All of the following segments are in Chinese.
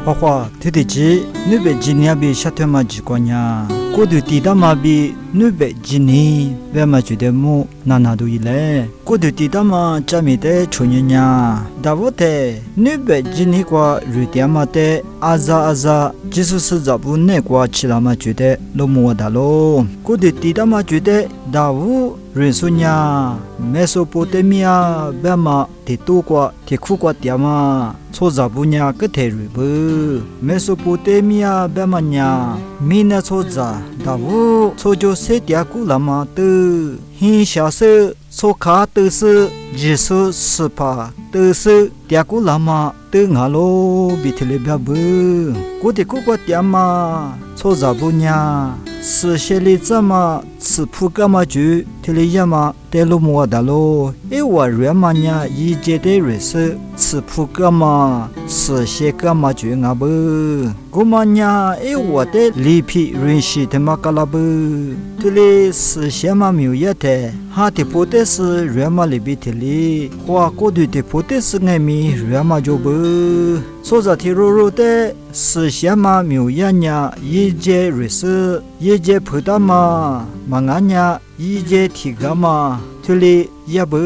花花特地吉你被今年比夏天嘛几过年，过度地大嘛比你被今年为嘛觉得么哪都一类，过度地大嘛家里的穷人呀，大我的你被今年过瑞典嘛的阿扎，就是这不那过起来嘛觉得老么大咯，过度地大嘛觉得大我。人说呀，美索不达米亚白马的多过的苦过点嘛，错在不呀个太瑞不，美索不达米亚白马呀，米那错在，大乌错就谁点过了嘛的，很小时错卡都是20%都是点过了嘛的俺咯，比特里白不，我的苦过点嘛，错在不呀。是写里这么吃铺干嘛就这里也嘛带路么的咯，我人嘛呢一节的人是吃铺干嘛是写干嘛就啊不，我嘛呢我的里皮人是他妈干了不，这里是写嘛没有一的，哈的不的是人嘛里边这里，花过度的不的是爱米人嘛就不，所在的肉肉的是写嘛没有一呢一节人是。一节葡萄嘛，马鞍呀，一节提个嘛，这里也不，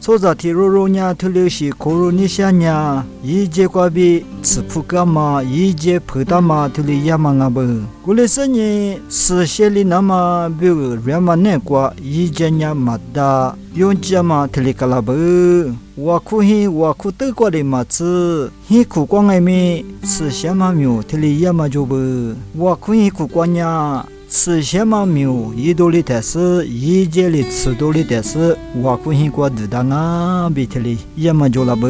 所在的肉肉呀，这里是可罗尼夏呀，一节瓜比吃葡萄嘛，一节葡萄嘛，这里也嘛啊不，过来是呢，是写里那么比如人嘛那瓜，一节呀嘛的，用节嘛这里个啦不。我苦得过的嘛子，很苦光爱面吃些嘛苗，这里也嘛就不，我苦光呀，吃些嘛苗，一多里但是一节里吃多里但是，我苦过的当啊，比这里也嘛就了不，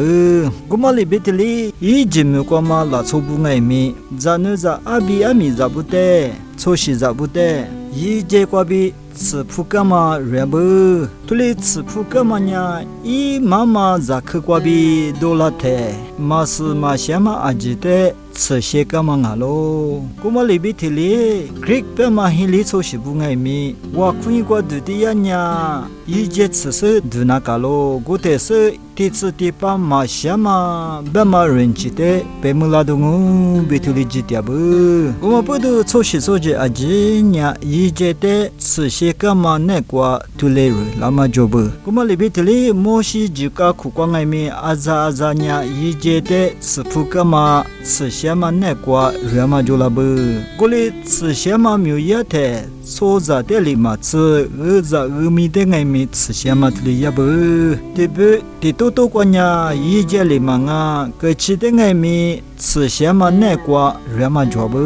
我嘛里比这里一节没过嘛拉错不爱面，咱那在阿米在不得，错西在不得，一节过比。吃铺干嘛人不？这里吃铺干嘛呢？一妈妈在客瓜比多了的，马是马先嘛阿记得吃些干嘛啊喽？我们里边这里 ，Greek 白马黑里做是不爱米，我可以过度的呀呢，一节吃是度那个喽，我得是第次第八马先嘛，白马人记得白木拉东哦，别这里记得不？我们不都做是做着阿记呢，一节的吃些。干嘛那个图雷瑞那么就不，我们里边这里莫西就搞苦光爱面阿扎呢，一节的吃铺干嘛吃些嘛那个人嘛就了不，我里吃些嘛没有一的，所在的里嘛吃米的爱面吃些嘛这里也不，对不？的多个呢，一节里嘛啊，个吃的爱面吃些嘛那个人嘛就不，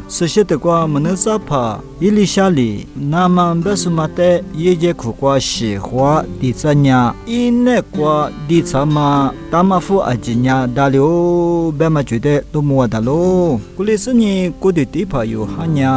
吃些的个没能啥怕，一里下里那么。不是嘛的，一节苦瓜喜欢第三年，一那瓜第三嘛，大马夫阿吉年大了，别嘛觉得都没得喽。过来是呢，过的地方有哈年，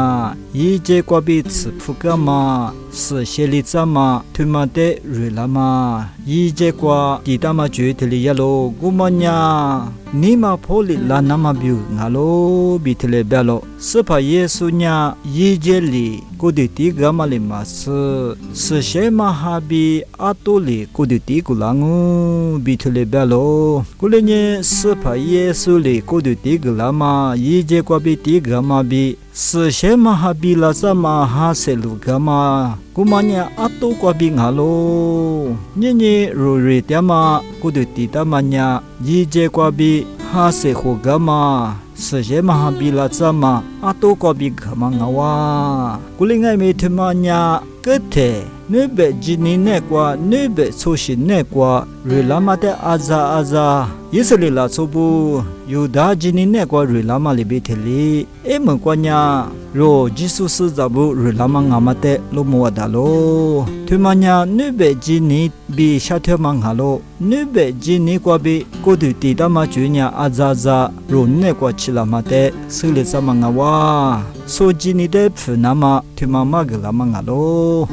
一节瓜比吃铺个嘛，是写里子嘛，推嘛的瑞了嘛，一节瓜地大嘛觉得里呀喽，我们呀。你嘛破里拉那么比俺喽，比特嘞别喽，是怕耶稣呢，一节里过的第个嘛里嘛是谁嘛哈比阿多里过的第个啦哦，比特嘞别喽，过来呢是怕耶稣里过的第个啦嘛，一节过比第个嘛比。是谁嘛哈比拉萨嘛哈塞鲁个嘛，古嘛呢阿多过比俺喽，你如瑞点嘛，过的第的嘛呢，一节过比哈塞胡个嘛。是些嘛哈比拉萨嘛，阿多过比个嘛我哇，古里爱没他妈呢，个的，你别今年那个，你别出息那个，瑞拉嘛的阿扎，以色列拉出不，犹大今年那个瑞拉嘛里边的里，么个呢，若基督是咋不瑞拉嘛阿嘛的罗摩达咯，他妈呢，你别今年比夏天嘛哈咯，你别今年个比过度地大嘛就呢阿扎，若那个吃了嘛的，是了啥嘛阿哇，所以你的父那么他妈嘛个啦嘛阿咯。